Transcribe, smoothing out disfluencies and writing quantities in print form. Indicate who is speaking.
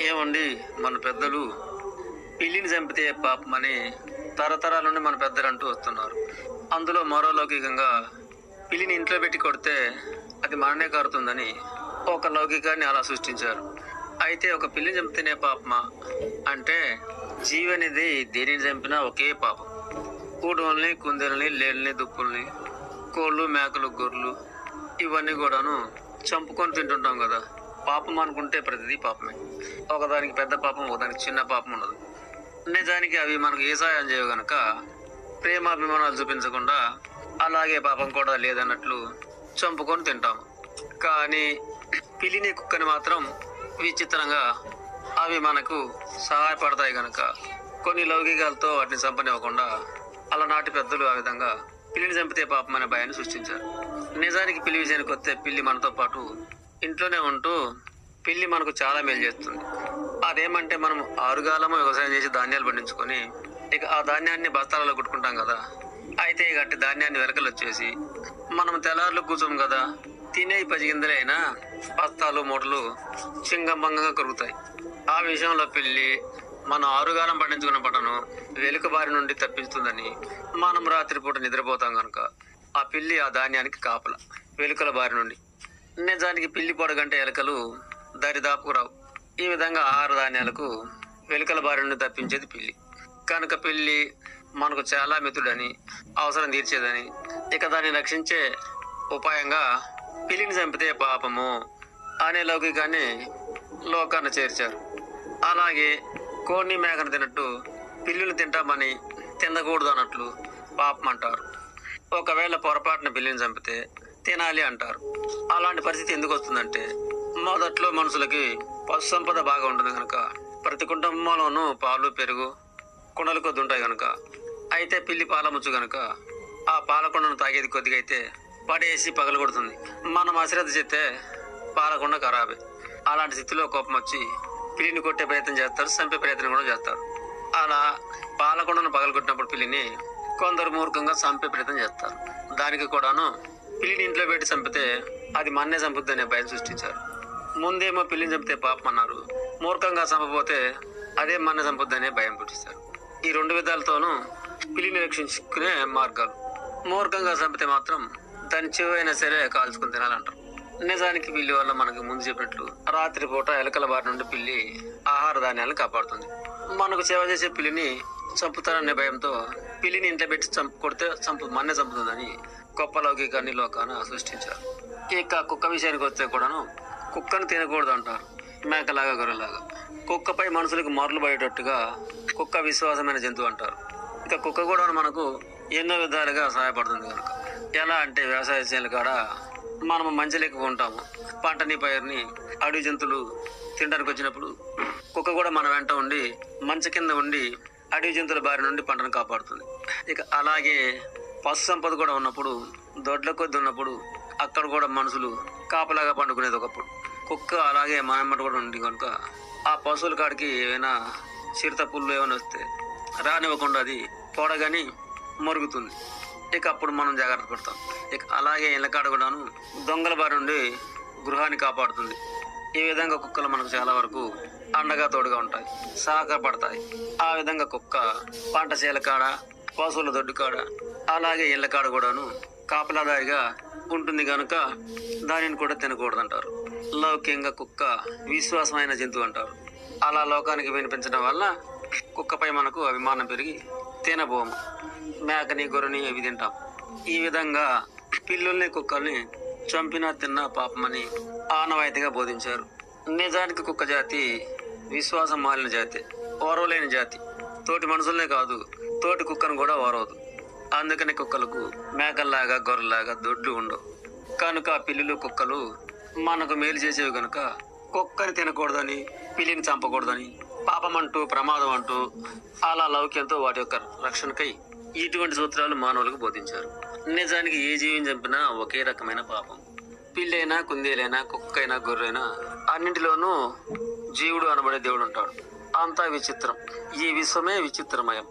Speaker 1: ఏమండి, మన పెద్దలు పిల్లిని చంపితే పాపమని తరతరాల నుండి మన పెద్దలు అంటూ వస్తున్నారు. అందులో మరో లౌకికంగా పిల్లిని ఇంట్లో పెట్టి కొడితే అది మరణే కారుతుందని ఒక లౌకికాన్ని అలా సృష్టించారు. అయితే ఒక పిల్లిని చంపితేనే పాపమా అంటే, జీవి అనేది దేనిని చంపినా ఒకే పాపం. కూడోల్ని, కుందేలని, లేళ్ళని, దుప్పుల్ని, కోళ్ళు, మేకలు, గొర్రెలు ఇవన్నీ కూడాను చంపుకొని తింటుంటాం కదా. పాపం అనుకుంటే ప్రతిదీ పాపమే. ఒకదానికి పెద్ద పాపం, ఒకదానికి చిన్న పాపం ఉండదు. నిజానికి అవి మనకు ఏ సాయం చేయవు గనక ప్రేమాభిమానాలు చూపించకుండా అలాగే పాపం కూడా లేదన్నట్లు చంపుకొని తింటాము. కానీ పిల్లిని, కుక్కని మాత్రం విచిత్రంగా అవి మనకు సహాయపడతాయి గనక కొన్ని లౌకికాలతో వాటిని చంపనివ్వకుండా అలనాటి పెద్దలు ఆ విధంగా పిల్లిని చంపితే పాపం అనే భయాన్ని సృష్టించారు. నిజానికి పిల్లి విషయానికి వస్తే పిల్లి మనతో పాటు ఇంట్లోనే ఉంటూ పిల్లి మనకు చాలా మేలు చేస్తుంది. అదేమంటే, మనం ఆరుగాలము వ్యవసాయం చేసి ధాన్యాలు పండించుకొని ఇక ఆ ధాన్యాన్ని బస్తాలలో కుట్టుకుంటాం కదా. అయితే ఇక అట్టి ధాన్యాన్ని వెలకలు వచ్చేసి మనం తెల్లారులు కూర్చోం కదా. తినే 10 గింజలైనా బస్తాలు, మూటలు చింగంబంగంగా కరుగుతాయి. ఆ విషయంలో పిల్లి మనం ఆరుగాలం పండించుకున్న పంటను వెలుక బారి నుండి తప్పిస్తుందని మనం రాత్రిపూట నిద్రపోతాం కనుక ఆ పిల్లి ఆ ధాన్యానికి కాపల, వెలుకల బారి నుండి. నిజానికి పిల్లి పొడగంటే ఎలుకలు దరిదాపుకు రావు. ఈ విధంగా ఆహార ధాన్యాలకు వెలుకల బారి నుండి తప్పించేది పిల్లి కనుక పిల్లి మనకు చాలా మిత్రుడని, అవసరం తీర్చేదని, ఇక దాన్ని రక్షించే ఉపాయంగా పిల్లిని చంపితే పాపము అనే లౌకికాన్ని లోకాన్ని చేర్చారు. అలాగే కోడిని, మేకను తిన్నట్టు పిల్లులు తింటామని తినకూడదు అన్నట్లు పాపం అంటారు. ఒకవేళ పొరపాటున పిల్లిని చంపితే తినాలి అంటారు. అలాంటి పరిస్థితి ఎందుకు వస్తుందంటే, మొదట్లో మనుషులకి పశు సంపద బాగా ఉంటుంది కనుక ప్రతి కుటుంబంలోనూ పాలు, పెరుగు కుండలు కొద్ది ఉంటాయి కనుక. అయితే పిల్లి పాల ముచ్చు కనుక ఆ పాలకుండను తాగేది కొద్దిగా అయితే పడేసి పగలగొడుతుంది. మనం అశ్రద్ధ చేస్తే పాలకుండ ఖరాబే. అలాంటి స్థితిలో కోపం వచ్చి పిల్లిని కొట్టే ప్రయత్నం చేస్తారు, చంపే ప్రయత్నం కూడా చేస్తారు. అలా పాలకుండను పగలగొట్టినప్పుడు పిల్లిని కొందరు మూర్ఖంగా చంపే ప్రయత్నం చేస్తారు. దానికి కూడాను పిల్లిని ఇంట్లో పెట్టి చంపితే అది మన్నే చంపుద్ది అనే భయం సృష్టించారు. ముందేమో పిల్లిని చంపితే పాపం అన్నారు, మూర్ఖంగా చంపపోతే అదే మన్నే చంపుద్ది అనే భయం పుట్టిస్తారు. ఈ 2 విధాలతోనూ పిల్లిని రక్షించుకునే మార్గాలు. మూర్ఖంగా చంపితే మాత్రం దాని చెవైనా సరే కాల్చుకుని తినాలంటారు. నిజానికి పిల్లి వల్ల మనకు ముందు చెప్పినట్లు రాత్రిపూట ఎలకల బారి నుండి పిల్లి ఆహార ధాన్యాలను కాపాడుతుంది. మనకు సేవ చేసే పిల్లిని చంపుతారనే భయంతో పిల్లిని ఇంట్లో పెట్టి కొడితే మన్నే చంపుతుందని గొప్ప లౌకికాన్ని లోకాన సృష్టించారు. ఇక కుక్క విషయానికి వస్తే కూడాను కుక్కను తినకూడదు అంటారు, మేకలాగా, గొర్రెలాగా. కుక్కపై మనుషులకు మరలు పడేటట్టుగా కుక్క విశ్వాసమైన జంతువు అంటారు. ఇక కుక్క కూడా మనకు ఎన్నో విధాలుగా సహాయపడుతుంది కనుక. ఎలా అంటే, వ్యవసాయ చేనుల కాడ మనము మంచి లెక్క ఉంటాము. పంటని, పైరుని అడవి జంతువులు తినడానికి వచ్చినప్పుడు కుక్క కూడా మన వెంట ఉండి మంచ కింద ఉండి అడవి జంతువుల బారి నుండి పంటను కాపాడుతుంది. ఇక అలాగే పశు సంపద కూడా ఉన్నప్పుడు, దొడ్ల కొద్ది ఉన్నప్పుడు అక్కడ కూడా మనుషులు కాపలాగా పండుకునేది ఒకప్పుడు. కుక్క అలాగే మనమ్మట కూడా ఉంది కనుక ఆ పశువుల కాడికి ఏమైనా చిరుత, పుల్లు ఏమైనా వస్తే రానివ్వకుండా అది పొడగని మొరుగుతుంది. ఇక అప్పుడు మనం జాగ్రత్త పడతాం. ఇక అలాగే ఇళ్ళకాడ కూడాను దొంగల బారి నుండి గృహాన్ని కాపాడుతుంది. ఈ విధంగా కుక్కలు మనకు చాలా వరకు అండగా, తోడుగా ఉంటాయి, సహకారపడతాయి. ఆ విధంగా కుక్క పంట చేల కాడ, పశువుల దొడ్డు కాడ, అలాగే ఇళ్ళ కాడ కూడాను కాపలాదారిగా ఉంటుంది కనుక దానిని కూడా తినకూడదంటారు. లౌక్యంగా కుక్క విశ్వాసమైన జంతువు అంటారు. అలా లోకానికి వినిపించడం వల్ల కుక్కపై మనకు అభిమానం పెరిగి తినబోము. మేకని, గొర్రెని ఇవి తింటాం. ఈ విధంగా పిల్లుల్ని, కుక్కల్ని చంపినా తిన్నా పాపమని ఆనవాయితీగా బోధించారు. నిజానికి కుక్క జాతి విశ్వాసం మాలిన జాతి, ఓర్వలేని జాతి. తోటి మనుషులనే కాదు, తోటి కుక్కను కూడా ఓరవదు. అందుకని కుక్కలకు మేకల్లాగా, గొర్రెలాగా దొడ్లు ఉండవు కనుక పిల్లులు, కుక్కలు మనకు మేలు చేసేవి కనుక కుక్కని తినకూడదని, పిల్లిని చంపకూడదని, పాపం అంటూ, ప్రమాదం అంటూ అలా లౌక్యంతో వాటి యొక్క రక్షణకై ఇటువంటి సూత్రాలు మానవులకు బోధించారు. నిజానికి ఏ జీవిని చంపినా ఒకే రకమైన పాపం. పిల్లైనా, కుందేలైనా, కుక్కైనా, గొర్రెైనా అన్నింటిలోనూ జీవుడు అనబడే దేవుడు ఉంటాడు. అంతా విచిత్రం. ఈ విశ్వమే విచిత్రమయం.